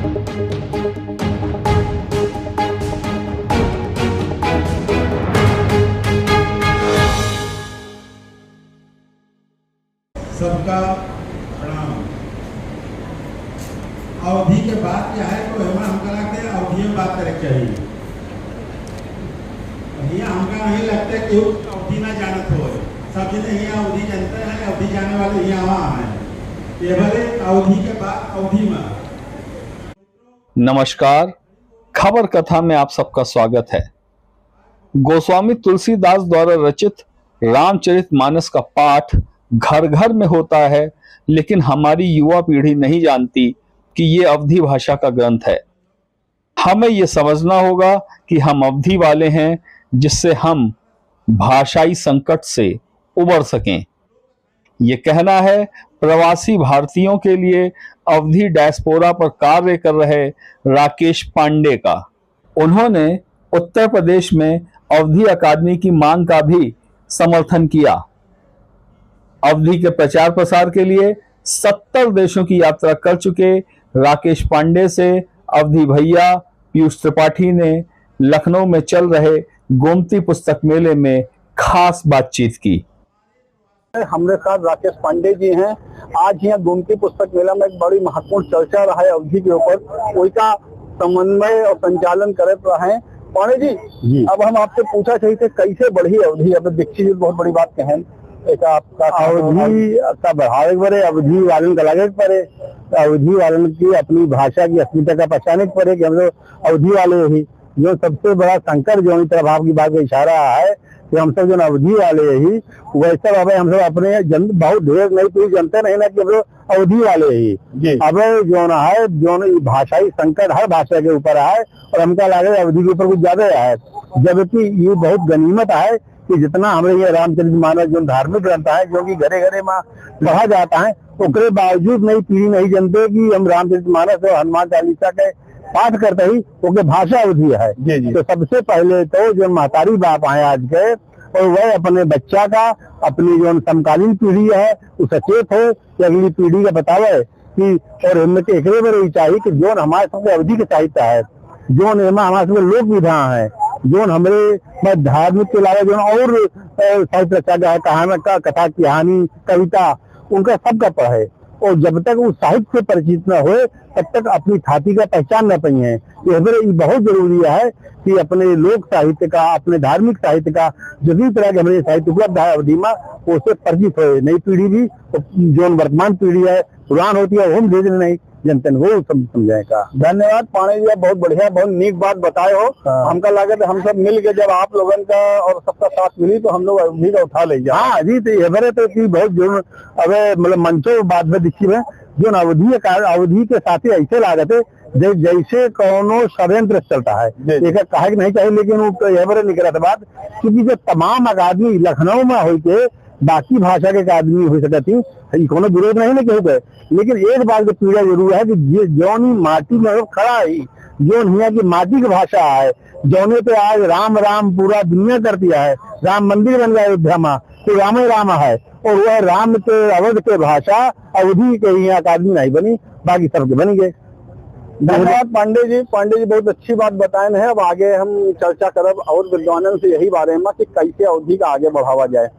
सबका प्रणाम। अवधि के बाद क्या है तो हमका लगता है अवधि में बात करे चाहिए। यहाँ हमका नहीं लगता कि अवधि ना जानत हो, सब चीजें यहाँ अवधि जानते हैं, अवधि जाने वाले यहाँ हैं। ये भले अवधि के बाद अवधि में। नमस्कार, खबर कथा में आप सबका स्वागत है। गोस्वामी तुलसीदास द्वारा रचित रामचरितमानस का पाठ घर घर में होता है, लेकिन हमारी युवा पीढ़ी नहीं जानती कि ये अवधी भाषा का ग्रंथ है। हमें ये समझना होगा कि हम अवधी वाले हैं, जिससे हम भाषाई संकट से उबर सकें। ये कहना है प्रवासी भारतीयों के लिए अवधी डायस्पोरा पर कार्य कर रहे राकेश पांडे का। उन्होंने उत्तर प्रदेश में अवधी अकादमी की मांग का भी समर्थन किया। अवधी के प्रचार प्रसार के लिए 70 देशों की यात्रा कर चुके राकेश पांडे से अवधी भैया पीयूष त्रिपाठी ने लखनऊ में चल रहे गोमती पुस्तक मेले में खास बातचीत की। हमारे साथ राकेश पांडे जी हैं। आज यहाँ गोमती पुस्तक मेला में एक बड़ी महत्वपूर्ण चर्चा रहा है अवधि के ऊपर, उसका समन्वय और संचालन करे रहे हैं। पांडे जी, अब हम आपसे पूछा चाहिए थे कैसे बढ़ी अवधि? अब दीक्षित जी बहुत बड़ी बात कहें, एक आपका अवधि का बढ़ावे पड़े, अवधि वालन का लगे पड़े, अवधि वालन की अपनी भाषा की अस्मिता का पहचाने पड़े कि हम लोग अवधि वाले ही। जो सबसे बड़ा संकट जो इस तरफ आपकी बात का इशारा है कि हम सब जो अवधि वाले ही, वैसे अब हम सब अपने बहुत ढेर नहीं पूरी जनता नहीं ना कि हम लोग अवधि वाले ही। अब जो है जो भाषाई संकट हर भाषा के ऊपर है और हमका लगे अवधि के ऊपर कुछ ज्यादा है, जबकि ये बहुत गनीमत है कि जितना हमारे ये रामचरितमानस जो धार्मिक ग्रंथ है जो कि घरे घरे में पढ़ा जाता है, उसके बावजूद नई पीढ़ी नहीं जानते कि हम रामचरितमानस और हनुमान चालीसा के पाठ करते ही उनके भाषा अवधि है। तो सबसे पहले तो जो महतारी बाप है आज के, और वह अपने बच्चा का अपनी जो समकालीन पीढ़ी है वो सचेत है कि अगली पीढ़ी का बतावे कि और हिम्मत एक बार चाहिए कि जो हमारे सबके अवधि के साहित्य है, जो हमारे सबके लोक विधा है, जो हमारे धार्मिक के अलावा जो और साहित्य रचा गया है, कहानी का कथा कहानी कविता उनका सबका पढ़े। और जब तक वो साहित्य से परिचित न हुए तब तक अपनी छाती का पहचान न पाई है। ये बहुत जरूरी है कि अपने लोक साहित्य का, अपने धार्मिक साहित्य का जो भी तरह के हमारे साहित्य उपलब्ध है अवधि में, उससे परिचित हो। नई पीढ़ी भी जो वर्तमान पीढ़ी है पुरान होती है हम भेजने नहीं जनता वो समझाएगा। धन्यवाद पांडे जी, बहुत बढ़िया बहुत नीक बात बताए हो। हमका लगे तो हम सब मिल के जब आप लोगों का और सबका साथ मिली तो हम लोग अवधि का उठा ले। हाँ जी, तो ये तो बहुत जो अब मतलब मंचो बात में दिखी है जो अवधि के साथ ही ऐसे लागत है जैसे कोनो षड्यंत्र चलता है। एक कहा नहीं चाहिए, लेकिन वो ये निकला था बात, क्योंकि जो तमाम अकादमी लखनऊ में हो के बाकी भाषा के आदमी हो सकती कोनो विरोध नहीं ना गए, लेकिन एक बात की पीड़ा जरूर है कि जौन माटी में खड़ा है, जो यहाँ की माटी की भाषा है, जौने पे आज राम राम पूरा दुनिया कर दिया है, राम मंदिर बन गया अयोध्या में, तो राम ही राम है, और वह राम के अवध के भाषा अवधि के यहाँ अकादमी नहीं बनी, बाकी सबके बन गए। धन्यवाद पांडे जी बहुत अच्छी बात बताए हैं। अब आगे हम चर्चा करब और विद्वानों से यही बारे में कि कैसे अवधि का आगे बढ़ावा जाए।